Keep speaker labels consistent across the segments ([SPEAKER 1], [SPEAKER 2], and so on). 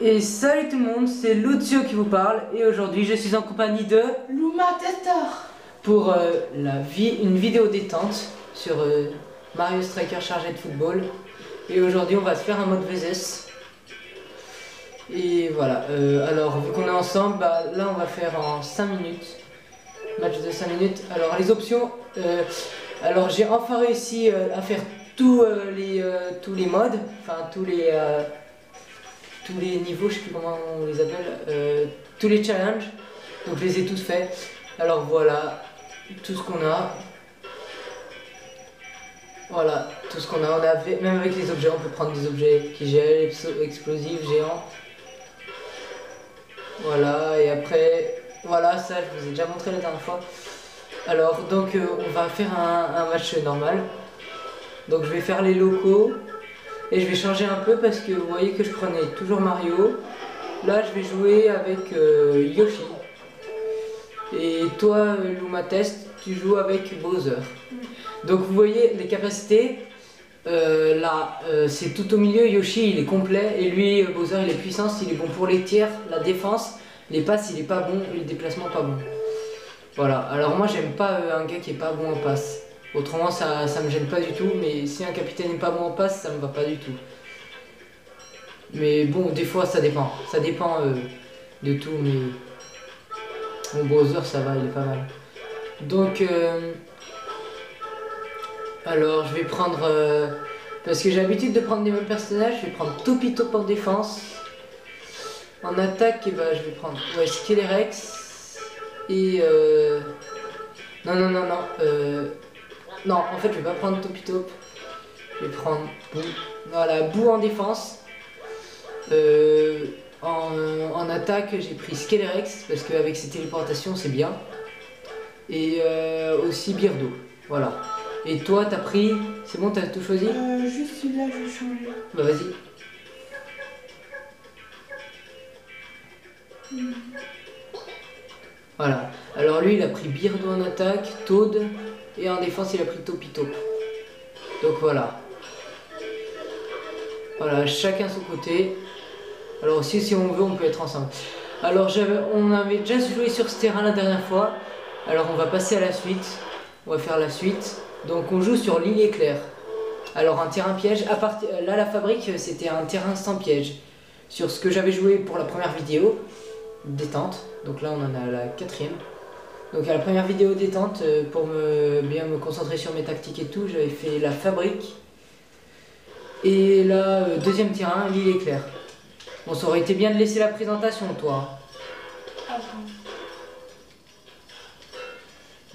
[SPEAKER 1] Et salut tout le monde, c'est Lucio qui vous parle et aujourd'hui je suis en compagnie de
[SPEAKER 2] Luma Testor
[SPEAKER 1] pour une vidéo détente sur Mario Striker chargé de football. Et aujourd'hui on va se faire un mode VS. Et voilà, alors vu qu'on est ensemble, bah, là on va faire en 5 minutes, match de 5 minutes. Alors les options, alors j'ai enfin réussi à faire tous les modes, enfin tous les niveaux, je sais plus comment on les appelle, tous les challenges, donc je les ai tous faits. Alors voilà, tout ce qu'on a. Voilà, tout ce qu'on a, même avec les objets, on peut prendre des objets qui gèlent, explosifs, géants. Voilà, et après, voilà, ça je vous ai déjà montré la dernière fois. Alors, donc on va faire un match normal. Donc je vais faire les locaux. Et je vais changer un peu parce que vous voyez que je prenais toujours Mario. Là je vais jouer avec Yoshi. Et toi Luma Test, tu joues avec Bowser. Donc vous voyez les capacités. Là c'est tout au milieu, Yoshi il est complet. Et lui Bowser il est puissance, il est bon pour les tirs, la défense. Les passes il est pas bon et le déplacement pas bon. Voilà, alors moi j'aime pas un gars qui est pas bon en passe. Autrement ça me gêne pas du tout, mais si un capitaine n'est pas bon en passe, ça me va pas du tout. Mais bon, des fois ça dépend de tout, mais mon browser ça va, il est pas mal. Donc alors je vais prendre, parce que j'ai l'habitude de prendre les mêmes personnages, je vais prendre Topito en défense. En attaque, et bah, je vais prendre Skelerex et non, en fait je vais pas prendre Topito, je vais prendre Boo. Voilà, Boo en défense. En attaque j'ai pris Skelerex parce qu'avec ses téléportations c'est bien. Et aussi Birdo. Voilà. Et toi t'as pris... C'est bon, t'as tout choisi?
[SPEAKER 2] Juste celui-là, je vais changer.
[SPEAKER 1] Bah vas-y. Voilà. Alors lui il a pris Birdo en attaque, Toad, et en défense il a pris Topito. Donc voilà. Voilà, chacun son côté. Alors aussi si on veut on peut être ensemble. Alors on avait déjà joué sur ce terrain la dernière fois. Alors on va passer à la suite. On va faire la suite. Donc on joue sur l'île éclair. Alors un terrain piège. Là la fabrique c'était un terrain sans piège. Sur ce que j'avais joué pour la première vidéo détente. Donc là on en a la 4e. Donc à la première vidéo détente, pour bien me concentrer sur mes tactiques et tout, j'avais fait la fabrique. Et là, deuxième terrain, l'île éclair. Bon, ça aurait été bien de laisser la présentation, toi.
[SPEAKER 2] Ah bon.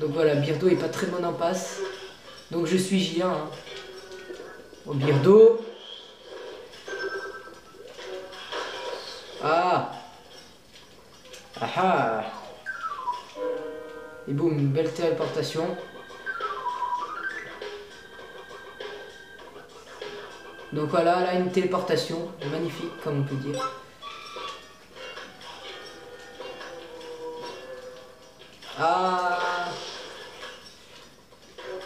[SPEAKER 1] Donc voilà, Birdo est pas très bon en passe. Donc je suis J1. Hein. Oh, Birdo. Ah. Ah ah. Et boum, une belle téléportation. Donc voilà, là une téléportation magnifique comme on peut dire. Ah.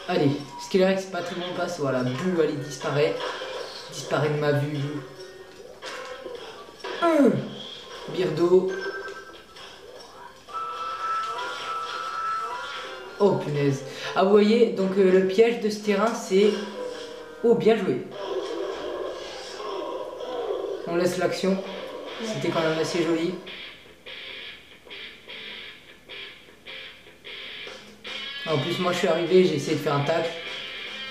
[SPEAKER 1] Allez, Skelerex c'est pas très bon passe, voilà, Boo allez disparaît. Disparaît de ma vue. Birdo. Oh punaise. Ah vous voyez, donc le piège de ce terrain c'est... Oh bien joué. On laisse l'action. C'était quand même assez joli. En plus moi je suis arrivé, j'ai essayé de faire un tacle.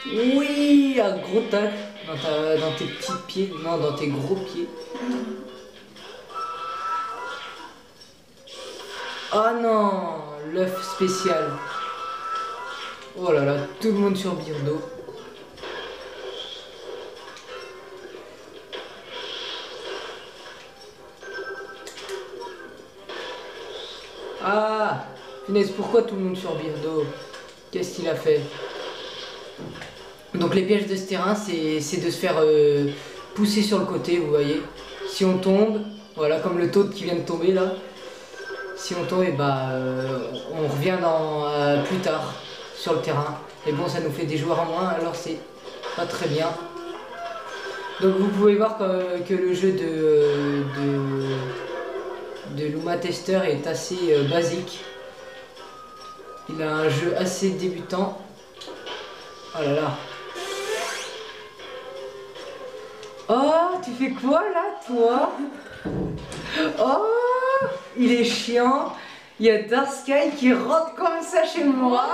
[SPEAKER 1] Oui, un gros tacle dans tes petits pieds, non dans tes gros pieds. Oh non, l'œuf spécial. Oh là là, tout le monde sur Birdo. Ah, punaise, pourquoi tout le monde sur Birdo? Qu'est-ce qu'il a fait? Donc les pièges de ce terrain, c'est de se faire pousser sur le côté, vous voyez. Si on tombe, voilà, comme le Toad qui vient de tomber là. Si on tombe, et bah, on revient plus tard sur le terrain. Et bon, ça nous fait des joueurs en moins, alors c'est pas très bien. Donc vous pouvez voir que le jeu de ma testeur est assez basique. Il a un jeu assez débutant. Oh là là. Oh, tu fais quoi là, toi? Oh, il est chiant. Il y a Dark Sky qui rentre comme ça chez moi.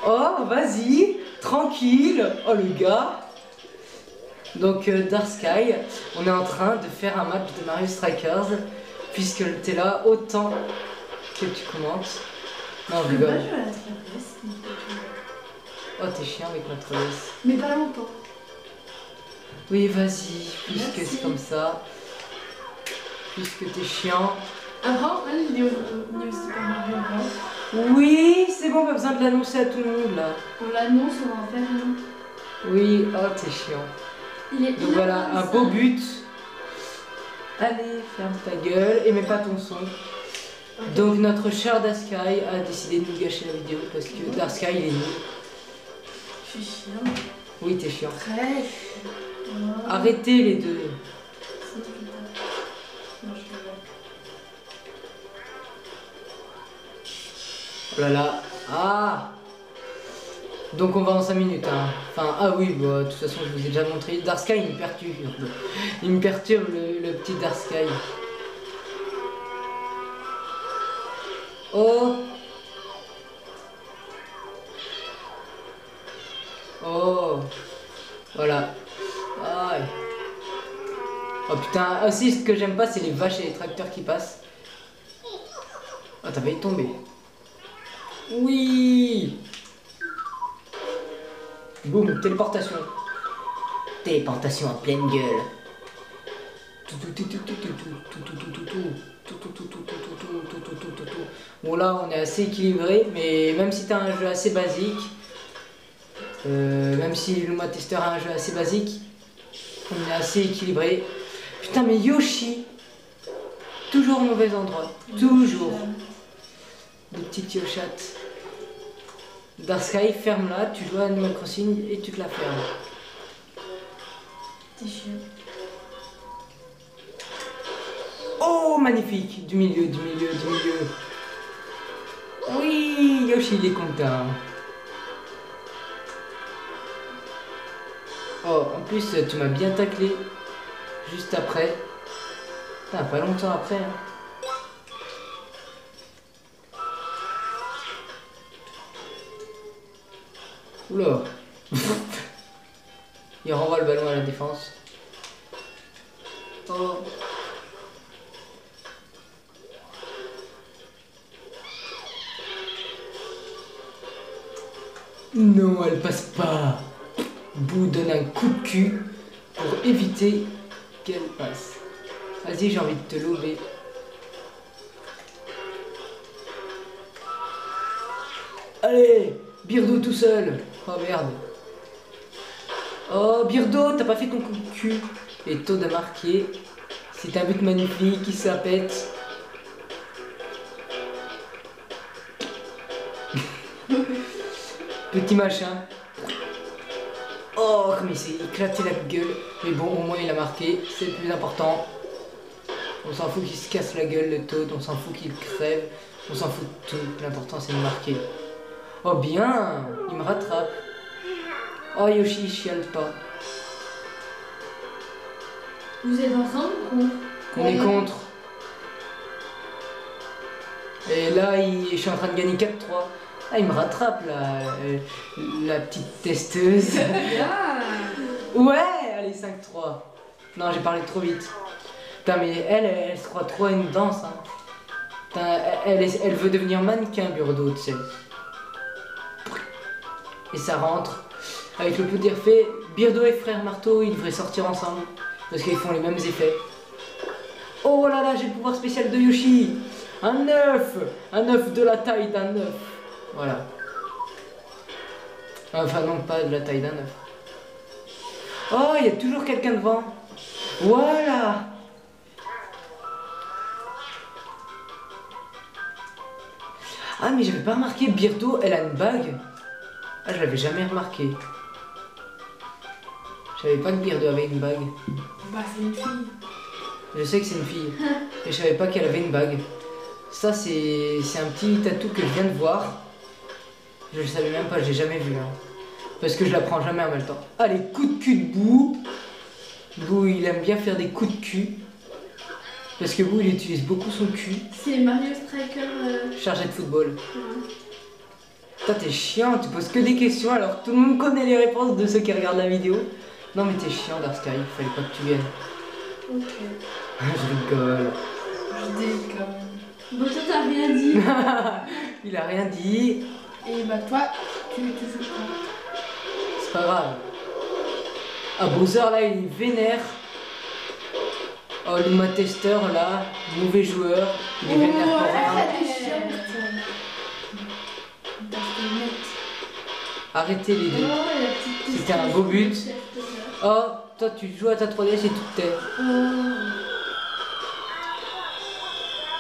[SPEAKER 1] Oh, vas-y, tranquille. Oh, le gars. Donc, Dark Sky, on est en train de faire un match de Mario Strikers. Puisque t'es là, autant que tu commentes. Non, je rigole. Oh, t'es chiant avec notre laisse.
[SPEAKER 2] Mais pas longtemps.
[SPEAKER 1] Oui, vas-y, puisque
[SPEAKER 2] Merci.
[SPEAKER 1] c'est comme ça. Puisque t'es chiant.
[SPEAKER 2] Après, on fera une vidéo Super Mario Bros.
[SPEAKER 1] Oui, c'est bon, pas besoin de l'annoncer à tout le monde là.
[SPEAKER 2] On l'annonce, on va en faire un.
[SPEAKER 1] Oui, oh, t'es chiant.
[SPEAKER 2] Il est
[SPEAKER 1] Donc voilà, un beau but. Allez, ferme ta gueule et mets pas ton son.
[SPEAKER 2] Okay.
[SPEAKER 1] Donc notre cher Dark Sky a décidé de nous gâcher la vidéo parce que Dark Sky il est nul.
[SPEAKER 2] Je suis chiant.
[SPEAKER 1] Oui, t'es chiant.
[SPEAKER 2] Très chiant. Oh.
[SPEAKER 1] Arrêtez les deux.
[SPEAKER 2] Sinon, je vais taper. Non, je vais
[SPEAKER 1] Oh là là. Ah. Donc on va en 5 minutes. Hein. Enfin, ah oui, bah, de toute façon je vous ai déjà montré. Dark Sky il me perturbe. Il me perturbe le petit Dark Sky. Oh. Oh. Voilà. Aïe. Oh putain, aussi ce que j'aime pas c'est les vaches et les tracteurs qui passent. Oh t'as failli tomber. Oui. Boum, téléportation. Téléportation en pleine gueule. Bon là on est assez équilibré, mais même si t'as un jeu assez basique, même si Luma Tester a un jeu assez basique, on est assez équilibré. Putain mais Yoshi, toujours au mauvais endroit, toujours. Des petites Yoshates. Dark Sky, ferme-la, tu joues à Animal Crossing et tu te la fermes.
[SPEAKER 2] T'es chiant.
[SPEAKER 1] Oh, magnifique! Du milieu, du milieu, du milieu. Oui, Yoshi, il est content. Oh, en plus, tu m'as bien taclé. Juste après. Putain, pas longtemps après. Hein. Oula. Il renvoie le ballon à la défense. Oh. Non, elle passe pas. Boo donne un coup de cul pour éviter qu'elle passe. Vas-y, j'ai envie de te lober. Allez, Birdo tout seul. Oh merde. Oh Birdo, t'as pas fait ton coup de cul. Et taux de marquer. C'est un but magnifique qui s'appête. Petit machin. Oh, comme il s'est éclaté la gueule. Mais bon, au moins il a marqué. C'est le plus important. On s'en fout qu'il se casse la gueule, le Toad. On s'en fout qu'il crève. On s'en fout de tout. L'important c'est de marquer. Oh bien, il me rattrape. Oh Yoshi, il chiale pas.
[SPEAKER 2] Vous êtes ensemble ou contre?
[SPEAKER 1] On est contre. Et là, je suis en train de gagner 4-3. Ah, il me rattrape là, la petite testeuse.
[SPEAKER 2] Ah.
[SPEAKER 1] Ouais, allez, 5-3. Non, j'ai parlé trop vite. Putain, mais elle se croit trop à une danse. Hein. Putain, elle veut devenir mannequin, Burdo, tu sais. Et ça rentre. Avec le petit effet, Birdo et Frère Marteau, ils devraient sortir ensemble. Parce qu'ils font les mêmes effets. Oh là là, j'ai le pouvoir spécial de Yoshi. Un œuf. Un œuf de la taille d'un œuf. Voilà. Enfin non, pas de la taille d'un œuf. Oh, il y a toujours quelqu'un devant. Voilà. Ah mais j'avais pas remarqué, Birdo, elle a une bague. Ah, je l'avais jamais remarqué. Je savais pas que Birdo avait une bague.
[SPEAKER 2] Bah, c'est une fille.
[SPEAKER 1] Je sais que c'est une fille. Et je savais pas qu'elle avait une bague. Ça, c'est un petit tatou que je viens de voir. Je le savais même pas, j'ai jamais vu. Hein. Parce que je la prends jamais en même temps. Allez, coup de cul de Boo. Boo, il aime bien faire des coups de cul. Parce que Boo, il utilise beaucoup son cul.
[SPEAKER 2] C'est Mario Striker.
[SPEAKER 1] Chargé de football.
[SPEAKER 2] Ouais.
[SPEAKER 1] Toi, t'es chiant, tu poses que des questions alors tout le monde connaît les réponses de ceux qui regardent la vidéo. Non, mais t'es chiant, Darsky, il fallait pas que tu viennes.
[SPEAKER 2] Ok.
[SPEAKER 1] Je rigole.
[SPEAKER 2] Je déconne. Bon, toi, t'as rien dit.
[SPEAKER 1] Il a rien dit.
[SPEAKER 2] Et bah, toi, tu joues quoi?
[SPEAKER 1] C'est pas grave. Ah, Bowser là, il est vénère. Oh, Luma Tester là, mauvais joueur. Il est vénère pour rien. Arrêtez les deux. C'était un beau but. Oh, toi tu joues à ta 3DS et tout t'es.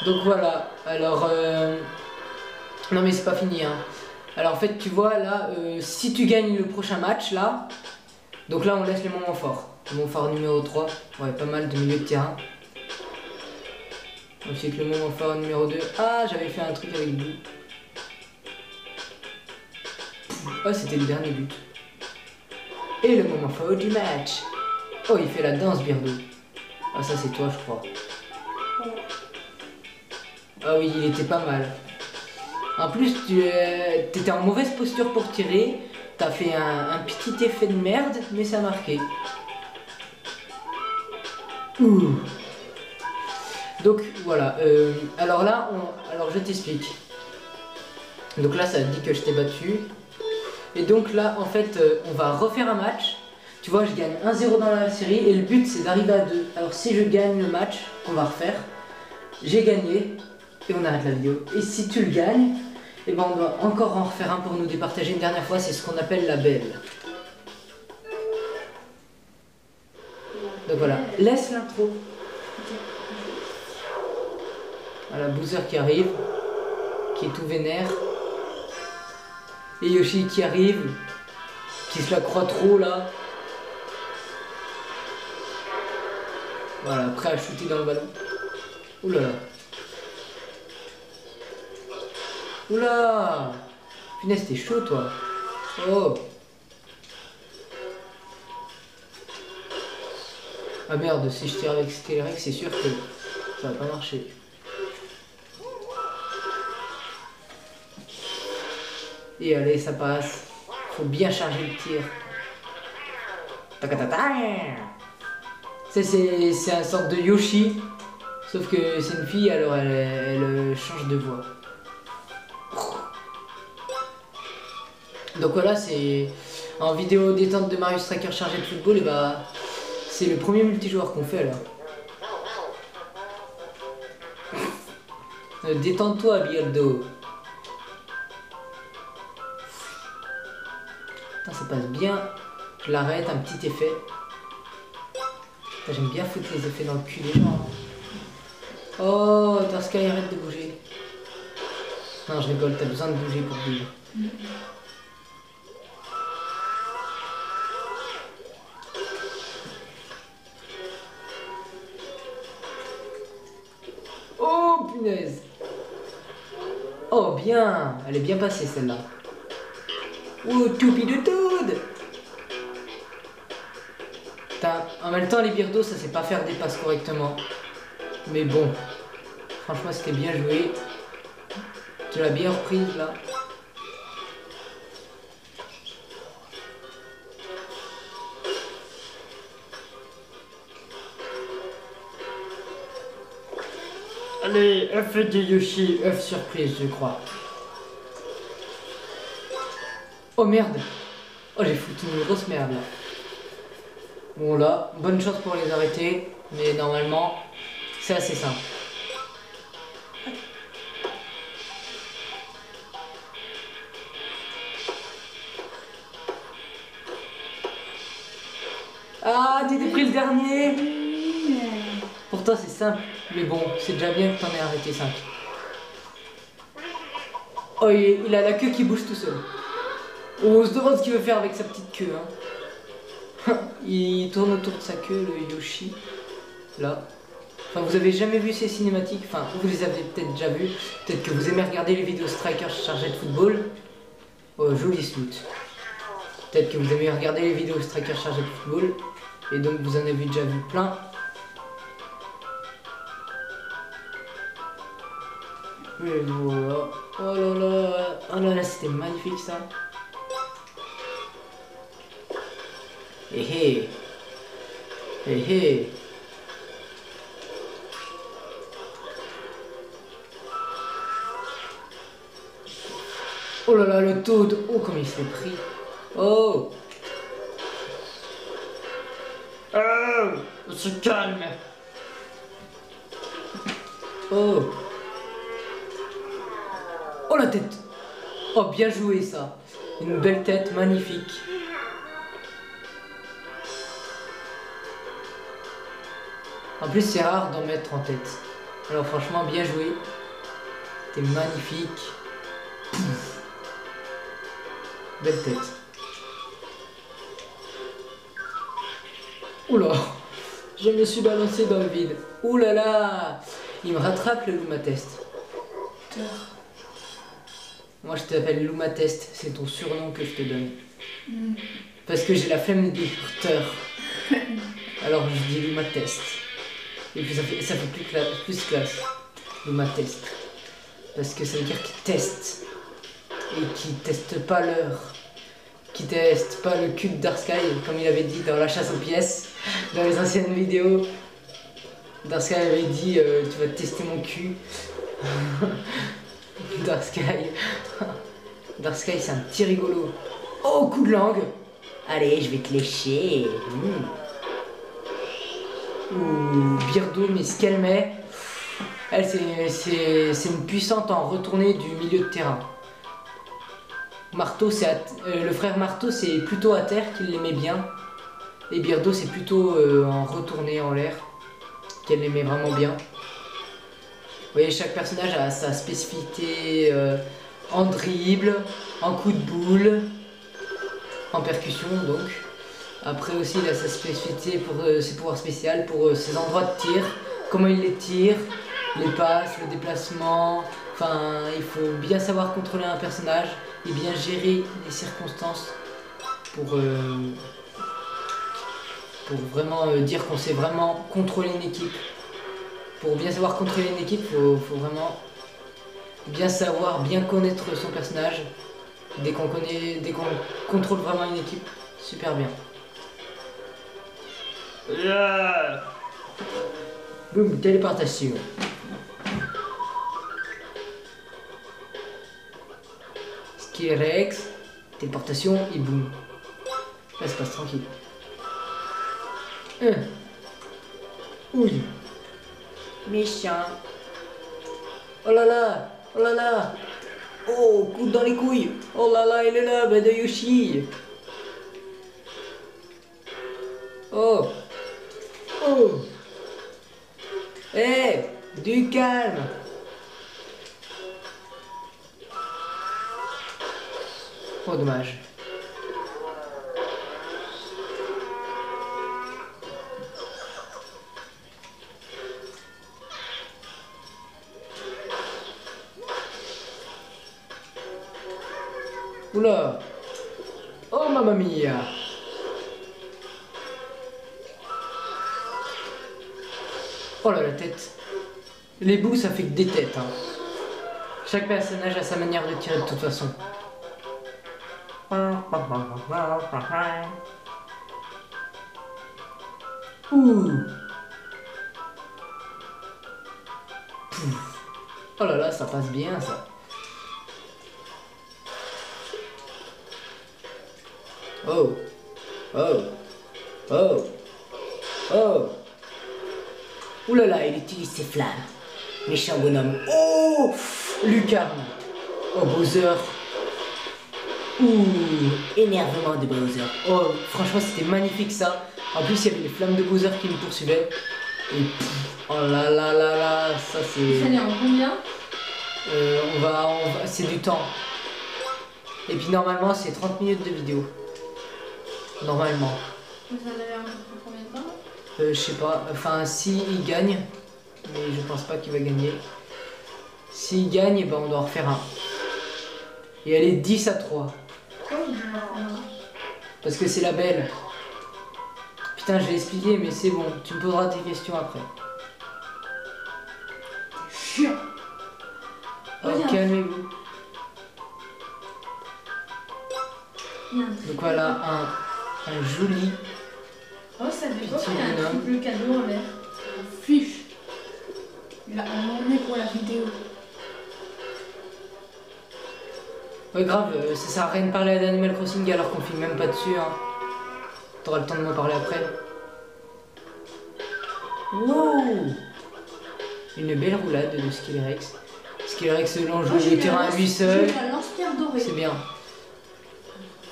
[SPEAKER 1] Donc voilà, alors non mais c'est pas fini hein. Alors en fait tu vois là, si tu gagnes le prochain match là, donc là on laisse les moments forts. Le moment fort numéro 3, ouais pas mal de milieu de terrain. Ensuite le moment fort numéro 2, ah j'avais fait un truc avec Boo. Oh c'était le dernier but. Et le moment fort du match. Oh il fait la danse Birdo. Ah ça c'est toi je crois. Ah oui, il était pas mal. En plus, tu étais en mauvaise posture pour tirer. T'as fait un petit effet de merde, mais ça a marqué. Ouh. Donc voilà. Alors là, alors je t'explique. Donc là, ça dit que je t'ai battu. Et donc là, en fait, on va refaire un match. Tu vois, je gagne 1-0 dans la série. Et le but, c'est d'arriver à 2. Alors si je gagne le match qu'on va refaire, j'ai gagné. Et on arrête la vidéo. Et si tu le gagnes, et ben on doit encore en refaire un pour nous départager une dernière fois. C'est ce qu'on appelle la belle. Donc voilà, laisse l'intro. Voilà, Bowser qui arrive, qui est tout vénère. Et Yoshi qui arrive, qui se la croit trop là. Voilà, prêt à shooter dans le ballon. Ouh là là. Oula! Punaise, t'es chaud toi! Oh! Ah merde, si je tire avec Stellarex, c'est sûr que ça va pas marcher. Et allez, ça passe. Faut bien charger le tir. C'est un sorte de Yoshi, sauf que c'est une fille, alors elle change de voix. Donc voilà, c'est en vidéo détente de Mario Striker chargé de football, et bah c'est le premier multijoueur qu'on fait là. Détends-toi, Birdo. Putain, ça passe bien. Je l'arrête, un petit effet. J'aime bien foutre les effets dans le cul des gens. Oh, Darsky, arrête de bouger. Non, je rigole, t'as besoin de bouger pour vivre. Oh, punaise. Oh, bien. Elle est bien passée, celle-là. Oh, toupi de Toad. En même temps, les Birdos, ça sait pas faire des passes correctement. Mais bon, franchement, c'était bien joué. Tu l'as bien reprise, là. Allez, œuf de Yoshi, œuf surprise, je crois. Oh merde. Oh, j'ai foutu une grosse merde, là. Bon là, bonne chance pour les arrêter, mais normalement, c'est assez simple. Ah, t'es pris le dernier. Pour toi c'est simple, mais bon, c'est déjà bien que t'en aies arrêté 5. Oh, il a la queue qui bouge tout seul. Oh, on se demande ce qu'il veut faire avec sa petite queue, hein. Il tourne autour de sa queue, le Yoshi. Là. Enfin, vous avez jamais vu ces cinématiques, enfin, vous les avez peut-être déjà vues. Peut-être que vous aimez regarder les vidéos Striker chargées de football. Oh, joli snoot. Peut-être que vous aimez regarder les vidéos Striker chargées de football. Et donc, vous en avez déjà vu plein. Et voilà. Oh là là. Oh là là, c'était magnifique ça. Hé hé. Hé hé. Oh là là, le Toad. Oh, comme il s'est pris. Oh. On se calme. Oh. Oh, la tête. Oh, bien joué ça. Une belle tête, magnifique. En plus, c'est rare d'en mettre en tête. Alors franchement, bien joué. C'était magnifique. Pouf. Belle tête. Oula, je me suis balancé dans le vide. Oulala, là là. Il me rattrape le Lumatest. Moi je t'appelle Lumatest, c'est ton surnom que je te donne. Parce que j'ai la flemme de dire Teur. Alors je dis Lumatest. Et puis ça fait plus classe. Lumatest. Parce que ça veut dire qu'il teste. Et qui teste pas l'heure. Qui teste pas le cul de Darksky, comme il avait dit dans la chasse aux pièces, dans les anciennes vidéos. Darksky avait dit tu vas tester mon cul. Darksky. Darksky c'est un petit rigolo. Oh, coup de langue. Allez, je vais te lécher. Ouh, Beardo, mais ce qu'elle met, elle c'est une puissante en retournée du milieu de terrain. Marteau, le frère Marteau, c'est plutôt à terre qu'il l'aimait bien. Et Beardo, c'est plutôt en retournée en l'air qu'elle l'aimait vraiment bien. Vous voyez, chaque personnage a sa spécificité en dribble, en coup de boule, en percussion donc. Après aussi, il a sa spécificité pour ses pouvoirs spéciaux, pour ses endroits de tir, comment il les tire, les passes, le déplacement. Enfin, il faut bien savoir contrôler un personnage et bien gérer les circonstances pour vraiment dire qu'on sait vraiment contrôler une équipe. Pour bien savoir contrôler une équipe, faut vraiment bien savoir, bien connaître son personnage. Dès qu'on contrôle vraiment une équipe, super bien. Boum, téléportation. Skill Rex, téléportation et boum. Là, ça passe tranquille. Ouille. Méchant. Oh là là, oh là là. Oh, coup dans les couilles. Oh là là, il est là, bah de Yoshi. Oh. Oh. Eh, hey, du calme. Oh, dommage. Oula. Oh, mamma mia. Oh là, la tête. Les bouts, ça fait que des têtes. Hein. Chaque personnage a sa manière de tirer de toute façon. Ouh. Pouf. Oh là là, ça passe bien ça. Oh. Oh. Oh. Oh. Ouh là là, il utilise ses flammes. Méchant bonhomme. Oh, lucarne. Oh, Bowser. Ouh, énervement de Bowser. Oh, franchement, c'était magnifique ça. En plus, il y avait les flammes de Bowser qui me poursuivaient. Et oh là là là là, ça c'est...
[SPEAKER 2] Ça est en combien
[SPEAKER 1] on va... C'est du temps. Et puis normalement, c'est 30 minutes de vidéo. Normalement.
[SPEAKER 2] Vous en avez un pour combien de temps
[SPEAKER 1] Je sais pas. Enfin, si il gagne, Mais je pense pas qu'il va gagner. S'il gagne, eh ben on doit en refaire un. Et elle est 10-3. Parce que c'est la belle. Putain, je l'ai expliqué, mais c'est bon. Tu me poseras tes questions après.
[SPEAKER 2] Chiant.
[SPEAKER 1] Oh,
[SPEAKER 2] Regarde.
[SPEAKER 1] calmez-vous.
[SPEAKER 2] Il y a un truc.
[SPEAKER 1] Donc voilà, un joli.
[SPEAKER 2] Oh, ça fait quoi
[SPEAKER 1] Petit
[SPEAKER 2] qu'il y a un
[SPEAKER 1] bonhomme.
[SPEAKER 2] triple cadeau en l'air? Fiche. Il a emmené pour la vidéo.
[SPEAKER 1] Ouais, grave, ça sert à rien de parler d'Animal Crossing alors qu'on filme même pas dessus. Hein. T'auras le temps de m'en parler après. Wow! Une belle roulade de Skillerex. Skillerex longe
[SPEAKER 2] Oh, j'ai
[SPEAKER 1] le terrain à lui
[SPEAKER 2] J'ai
[SPEAKER 1] seul.
[SPEAKER 2] la lance-pierre dorée.
[SPEAKER 1] C'est bien.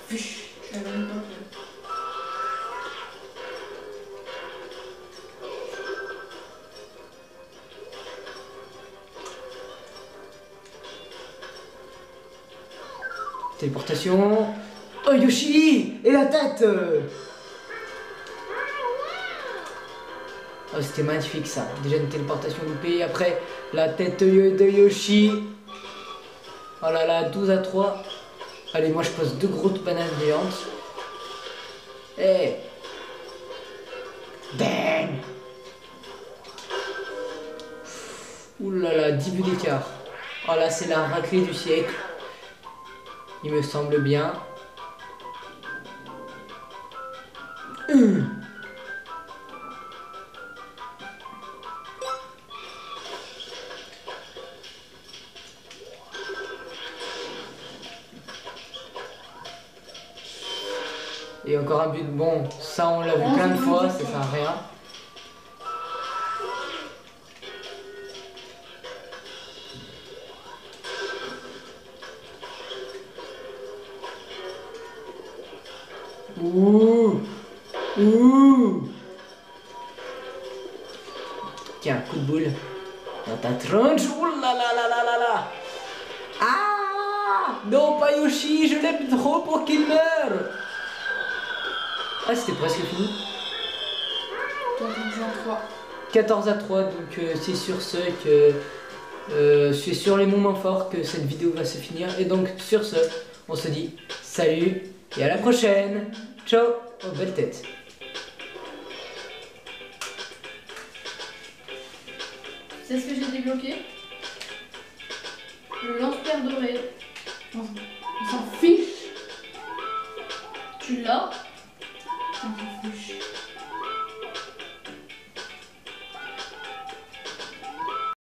[SPEAKER 2] Fiche. Je l'avais même pas fait.
[SPEAKER 1] Téléportation. Oh Yoshi! Et la tête! Oh, c'était magnifique ça. Déjà une téléportation loupée. Après la tête de Yoshi. Oh là là, 12-3. Allez, moi je pose 2 grosses bananes géantes. Eh! Bang! Ouh là là, 10 buts d'écart. Oh là, c'est la raclée du siècle. Il me semble bien. Et encore un but. Bon, ça on l'a vu plein de fois, ça sert à rien. Ouh! Ouh! Tiens, coup de boule. Dans ta tronche. Ouh là là là là là là! Ah! Non, pas Yoshi, je l'aime trop pour qu'il meure! Ah, c'était presque fini. 14-3, donc c'est sur ce que c'est sur les moments forts que cette vidéo va se finir. Et donc sur ce, on se dit salut et à la prochaine. Ciao. Oh, belle tête.
[SPEAKER 2] C'est ce que j'ai débloqué. Le lance-pierre doré. On s'en fiche. Tu l'as. On s'en